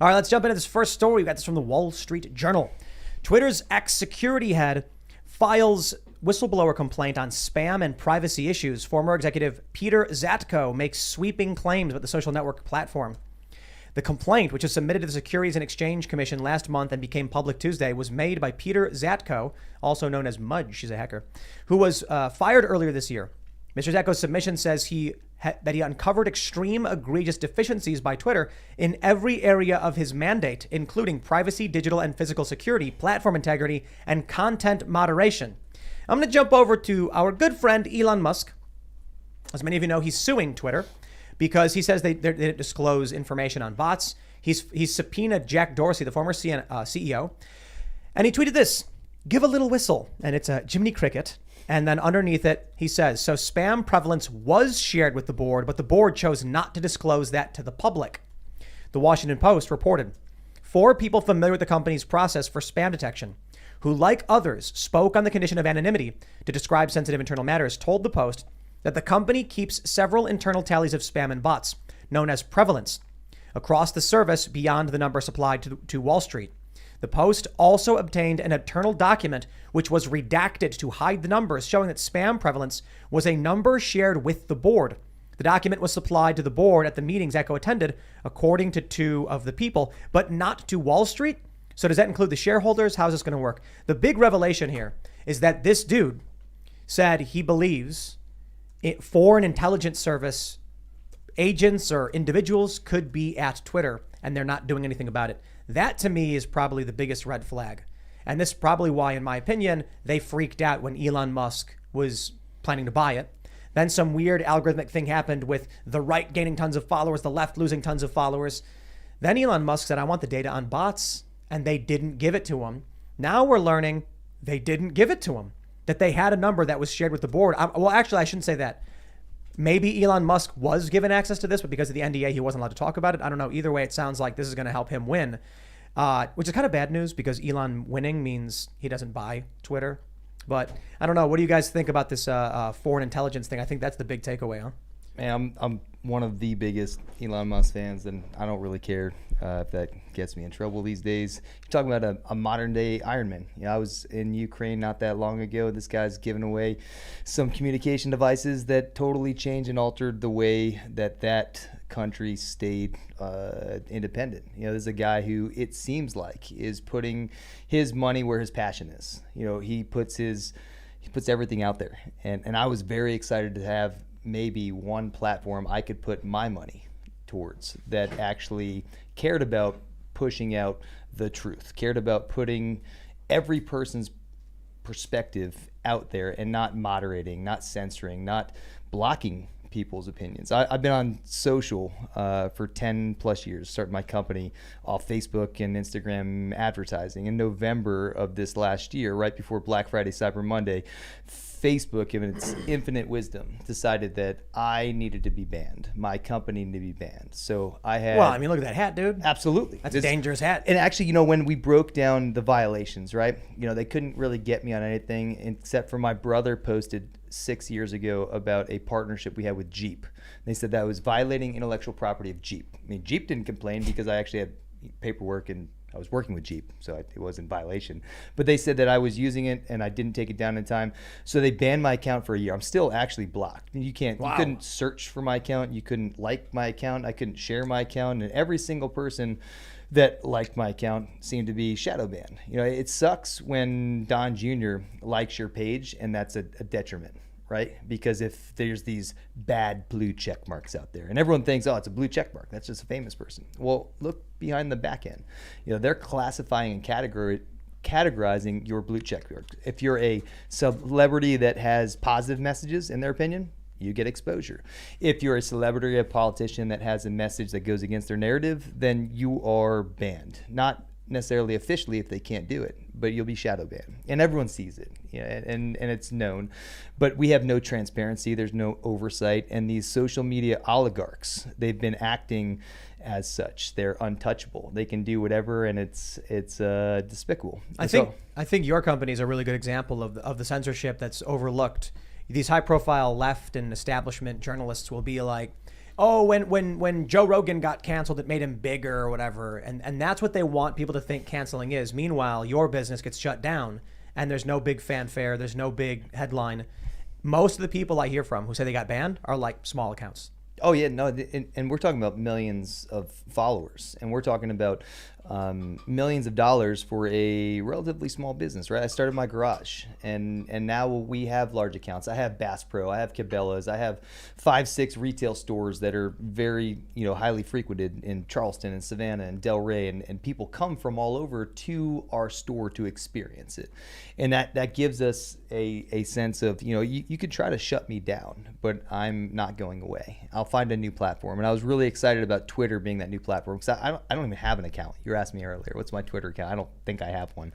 All right, let's jump into this first story. We got this from the Wall Street Journal. Twitter's ex-security head files whistleblower complaint on spam and privacy issues. Former executive Peter Zatko makes sweeping claims about the social network platform. The complaint, which was submitted to the Securities and Exchange Commission last month and became public Tuesday, was made by Peter Zatko, also known as Mudge, she's a hacker, who was fired earlier this year. Mr. Zatko's submission says that he uncovered extreme, egregious deficiencies by Twitter in every area of his mandate, including privacy, digital and physical security, platform integrity, and content moderation. I'm going to jump over to our good friend Elon Musk. As many of you know, he's suing Twitter because he says they didn't disclose information on bots. He's subpoenaed Jack Dorsey, the former CEO, and he tweeted this: "Give a little whistle," and it's a Jiminy Cricket. And then underneath it, he says, "So spam prevalence was shared with the board, but the board chose not to disclose that to the public." The Washington Post reported 4 people familiar with the company's process for spam detection, who, like others, spoke on the condition of anonymity to describe sensitive internal matters, told the Post that the company keeps several internal tallies of spam and bots, known as prevalence, across the service beyond the number supplied to Wall Street. The Post also obtained an internal document which was redacted to hide the numbers, showing that spam prevalence was a number shared with the board. The document was supplied to the board at the meetings Echo attended, according to 2 of the people, but not to Wall Street. So does that include the shareholders? How's this going to work? The big revelation here is that this dude said he believes foreign intelligence service agents or individuals could be at Twitter, and they're not doing anything about it. That to me is probably the biggest red flag. And this is probably why, in my opinion, they freaked out when Elon Musk was planning to buy it. Then some weird algorithmic thing happened with the right gaining tons of followers, the left losing tons of followers. Then Elon Musk said, "I want the data on bots," and they didn't give it to him. Now we're learning they didn't give it to him, that they had a number that was shared with the board. Well, actually, I shouldn't say that. Maybe Elon Musk was given access to this, but because of the NDA, he wasn't allowed to talk about it. I don't know. Either way, it sounds like this is going to help him win, which is kind of bad news because Elon winning means he doesn't buy Twitter. But I don't know. What do you guys think about this foreign intelligence thing? I think that's the big takeaway, huh? Man, I'm one of the biggest Elon Musk fans, and I don't really care if that gets me in trouble these days. You're talking about a modern day Iron Man. You know, I was in Ukraine not that long ago. This guy's giving away some communication devices that totally changed and altered the way that country stayed independent. You know, there's a guy who it seems like is putting his money where his passion is. You know, he puts everything out there, and I was very excited to have maybe one platform I could put my money towards that actually cared about pushing out the truth, cared about putting every person's perspective out there and not moderating, not censoring, not blocking people's opinions. I've been on social for 10 plus years, starting my company off Facebook and Instagram advertising. In November of this last year, right before Black Friday, Cyber Monday, Facebook, in its infinite wisdom, decided that I needed to be banned. My company needed to be banned. So I had... Well, I mean, look at that hat, dude. Absolutely. That's a dangerous hat. And actually, you know, when we broke down the violations, right? You know, they couldn't really get me on anything except for my brother posted 6 years ago about a partnership we had with Jeep. They said that was violating intellectual property of Jeep. I mean, Jeep didn't complain because I actually had paperwork and I was working with Jeep, so it was in violation. But they said that I was using it and I didn't take it down in time. So they banned my account for a year. I'm still actually blocked. You couldn't search for my account. You couldn't like my account. I couldn't share my account. And every single person that liked my account seemed to be shadow banned. You know, it sucks when Don Jr. likes your page and that's a detriment, right? Because if there's these bad blue check marks out there and everyone thinks, oh, it's a blue check mark, that's just a famous person. Well, look behind the back end. You know, they're classifying and categorizing your blue check mark. If you're a celebrity that has positive messages in their opinion, you get exposure. If you're a celebrity or a politician that has a message that goes against their narrative, then you are banned. Not necessarily officially if they can't do it, but you'll be shadow banned. And everyone sees it, and it's known. But we have no transparency. There's no oversight. And these social media oligarchs, they've been acting as such. They're untouchable. They can do whatever, and it's despicable. I think your company is a really good example of the censorship that's overlooked. These high-profile left and establishment journalists will be like, oh, when Joe Rogan got canceled, it made him bigger or whatever. And that's what they want people to think canceling is. Meanwhile, your business gets shut down and there's no big fanfare. There's no big headline. Most of the people I hear from who say they got banned are like small accounts. Oh yeah, no, and we're talking about millions of followers, and we're talking about millions of dollars for a relatively small business, right? I started my garage, and now we have large accounts. I have Bass Pro, I have Cabela's, I have 5-6 retail stores that are very highly frequented in Charleston and Savannah and Delray, and people come from all over to our store to experience it, and that gives us a sense of you could try to shut me down, but I'm not going away. I'll find a new platform, and I was really excited about Twitter being that new platform because I don't even have an account. You were asking me earlier, what's my Twitter account? I don't think I have one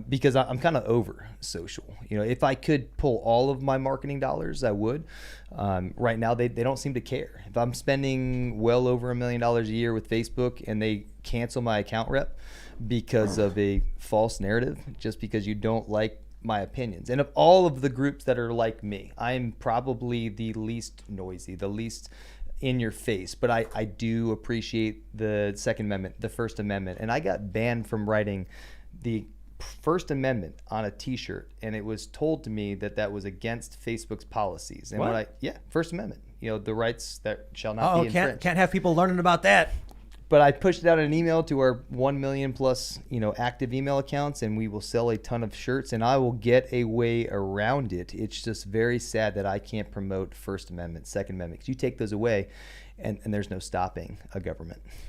because I'm kind of over social. If I could pull all of my marketing dollars, I would. Right now, they don't seem to care. If I'm spending well over $1 million a year with Facebook and they cancel my account rep because of a false narrative, just because you don't like my opinions. And of all of the groups that are like me, I'm probably the least noisy, the least in your face, but I do appreciate the Second Amendment, the First Amendment. And I got banned from writing the First Amendment on a t-shirt, and it was told to me that was against Facebook's policies. And First Amendment, the rights that shall not be infringed. Can't have people learning about that. But I pushed it out in an email to our 1 million plus, active email accounts, and we will sell a ton of shirts, and I will get a way around it. It's just very sad that I can't promote First Amendment, Second Amendment, because you take those away, and there's no stopping a government.